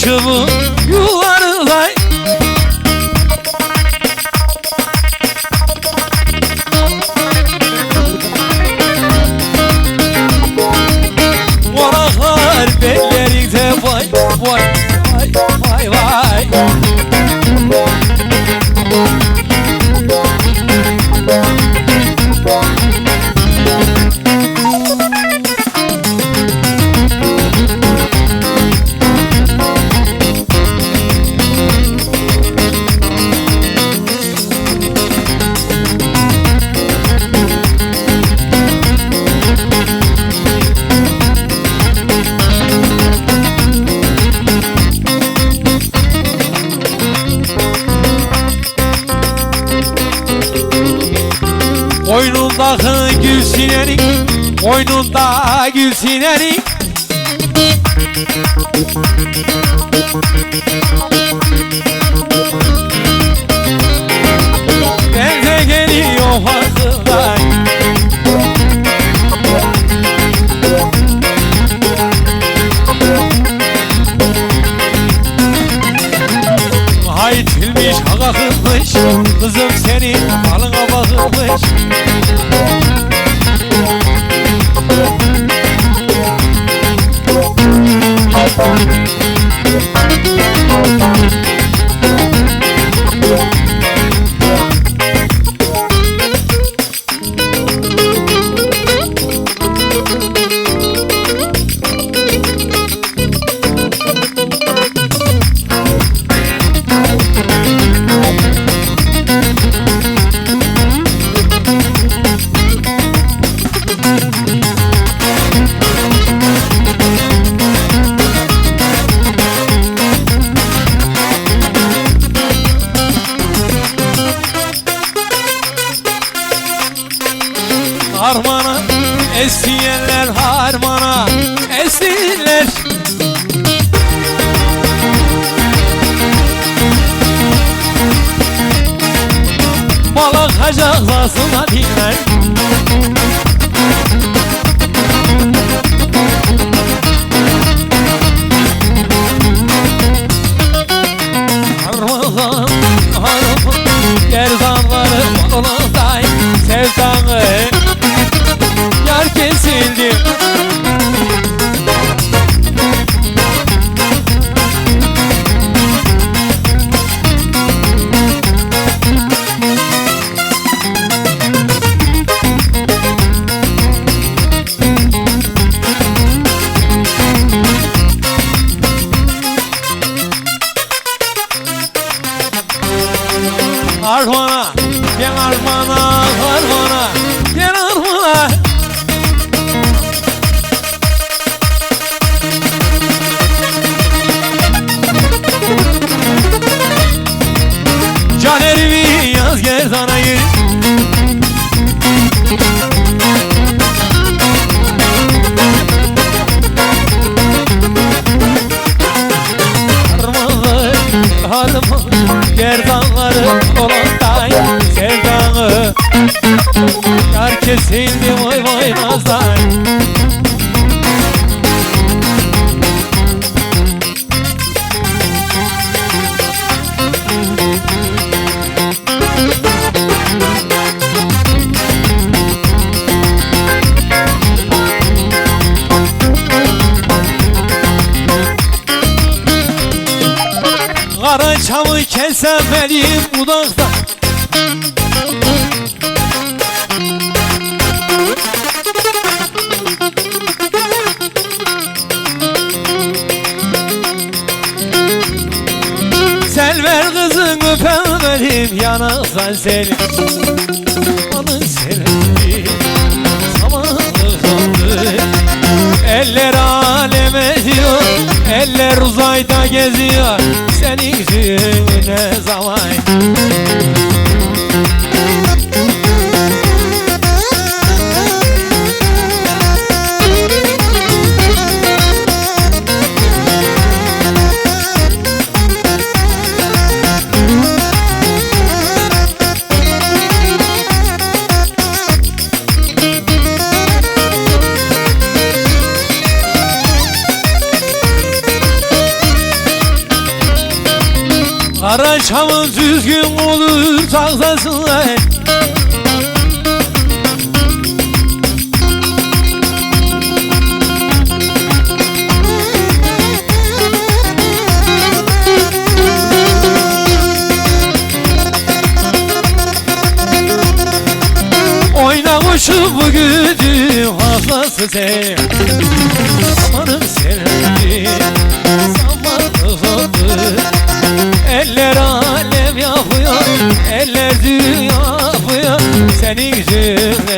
başımın yuvarlay. Varaklar bellerinde vay vay vay vay vay. Boynundaki gül sinerik, boynunda gül sinerik. Ben de geliyor farkındayım. Hay tilmiş, haka kızmış, kızım senin balına bakılmış. Harmana esiyenler, harmana esiyenler. Balık hacaklasına dinler. Harman, harman, gerdanları balıktay sevdanı. Yar kesildi. Armana, gel armana, armana, gel armana. Canerimi yaz gerdanayı. Harmanlar, harman, gerdanları olantay sevdanı. Yar kesildi vay vay nazday. Kara çamı kelsem benim budakta. Sen ver kızın öpen benim yanaktan seni. Anın seni zamanı kaldı. Eller aleme diyor, eller uzayda geziyor. Senin yüzüne zaman. Çamın düzgün olur taksasın ey. Oynamışım bu güdüm hastası sen. Amanım sevdim zamanı oldu. Eller alem yapıyor, eller dünya yapıyor. Senin yüzünden